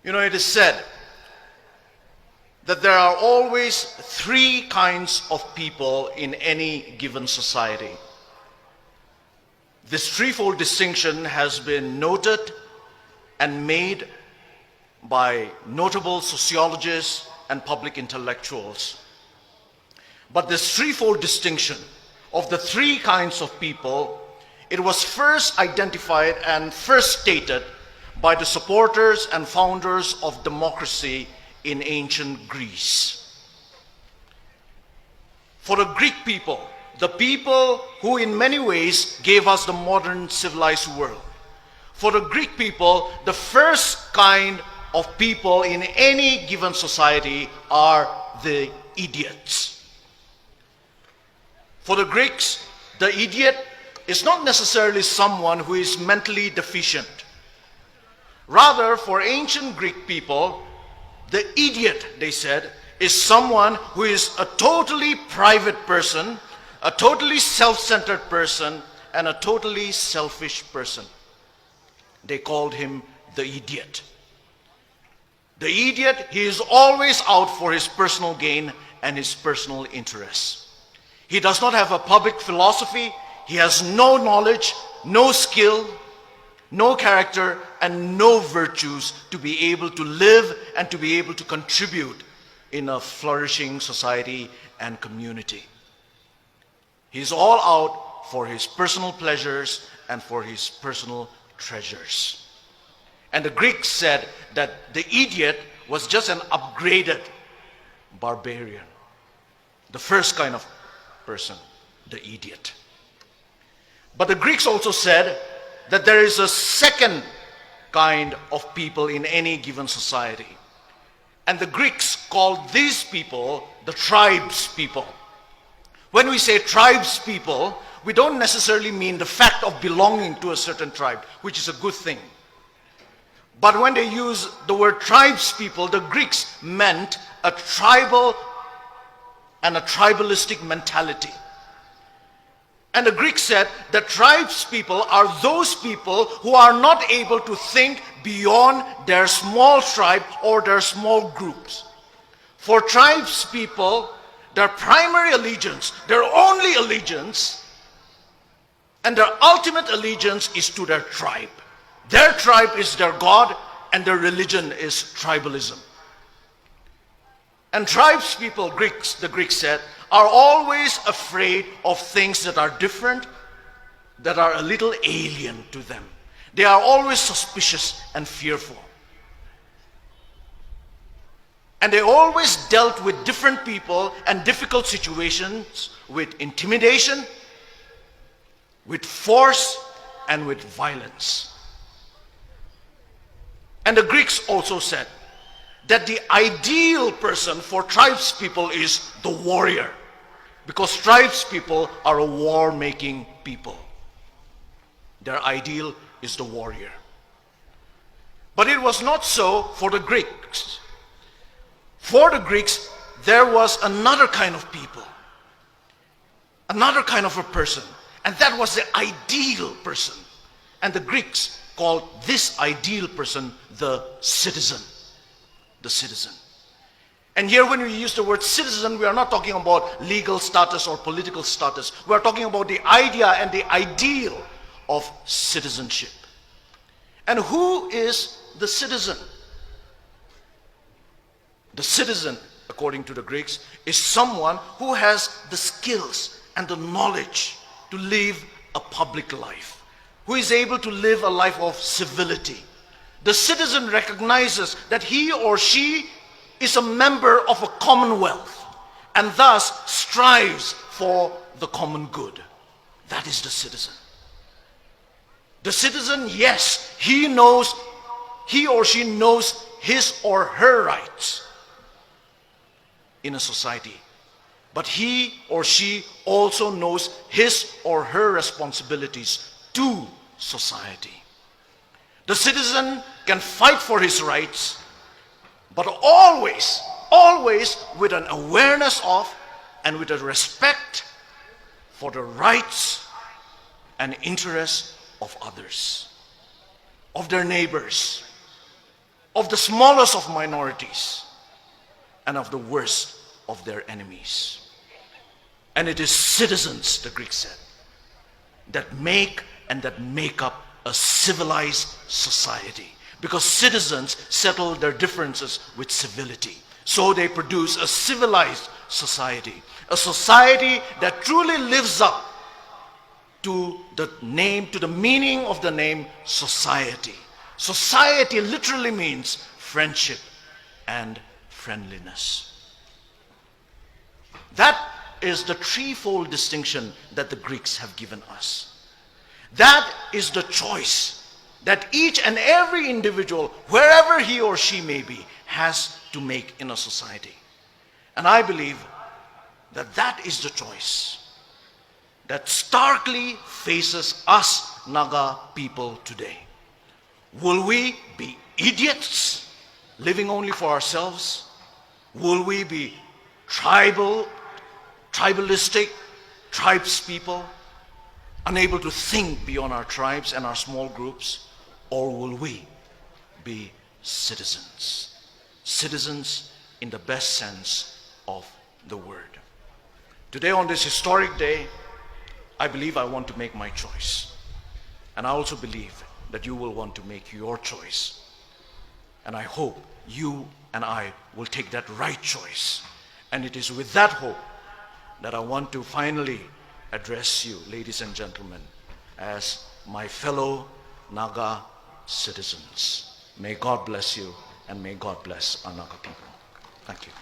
It is said that there are always three kinds of people in any given society. This threefold distinction has been noted and made by notable sociologists and public intellectuals. But this threefold distinction of the three kinds of people, it was first identified and first stated by the supporters and founders of democracy in ancient Greece. For the Greek people, the people who in many ways gave us the modern civilized world, for the Greek people, the first kind of people in any given society are the idiots. For the Greeks, the idiot is not necessarily someone who is mentally deficient. Rather, for ancient Greek people, the idiot, they said, is someone who is a totally private person, a totally self-centered person, and a totally selfish person. They called him the idiot. The idiot, he is always out for his personal gain and his personal interests. He does not have a public philosophy. He has no knowledge, no skill, no character, and no virtues to be able to live and to be able to contribute in a flourishing society and community. He's all out for his personal pleasures and for his personal treasures. And the Greeks said that the idiot was just an upgraded barbarian. The first kind of person, the idiot. But the Greeks also said that there is a second kind of people in any given society. And the Greeks called these people the tribes people. When we say tribes people, we don't necessarily mean the fact of belonging to a certain tribe, which is a good thing. But when they use the word tribes people, the Greeks meant a tribal and a tribalistic mentality. And the Greeks said that tribes people are those people who are not able to think beyond their small tribe or their small groups. For tribes people, their primary allegiance, their only allegiance, and their ultimate allegiance is to their tribe. Their tribe is their God, and their religion is tribalism. And tribes people, the Greeks said, are always afraid of things that are different, that are a little alien to them. They are always suspicious and fearful. And they always dealt with different people and difficult situations with intimidation, with force, and with violence. And the Greeks also said that the ideal person for tribes people is the warrior, because tribes people are a war-making people. Their ideal is the warrior. But it was not so for the Greeks. For the Greeks, there was another kind of people, another kind of a person, and that was the ideal person. And the Greeks called this ideal person the citizen. The citizen. And here when we use the word citizen, we are not talking about legal status or political status. We are talking about the idea and the ideal of citizenship. And who is the citizen? The citizen, according to the Greeks, is someone who has the skills and the knowledge to live a public life, who is able to live a life of civility. The citizen recognizes that he or she is a member of a commonwealth and thus strives for the common good. That is the citizen. The citizen, yes, he or she knows his or her rights in a society. But he or she also knows his or her responsibilities to society. The citizen can fight for his rights, but always with an awareness of and with a respect for the rights and interests of others, of their neighbors. of the smallest of minorities, and of the worst of their enemies. And it is citizens, the Greeks said, that make up a civilized society. Because citizens settle their differences with civility. So they produce a civilized society. A society that truly lives up to the meaning of the name society. Society literally means friendship and friendliness. That is the threefold distinction that the Greeks have given us. That is the choice that each and every individual, wherever he or she may be, has to make in a society. And I believe that that is the choice that starkly faces us Naga people today. Will we be idiots living only for ourselves? Will we be tribalistic, tribes people, unable to think beyond our tribes and our small groups? Or will we be citizens? Citizens in the best sense of the word. Today, on this historic day, I believe I want to make my choice. And I also believe that you will want to make your choice. And I hope you and I will take that right choice. And it is with that hope that I want to finally address you, ladies and gentlemen, as my fellow Naga citizens. May God bless you, and may God bless our Naga people. Thank you.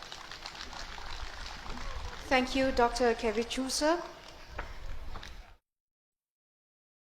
Thank you, Dr. Kevichusa.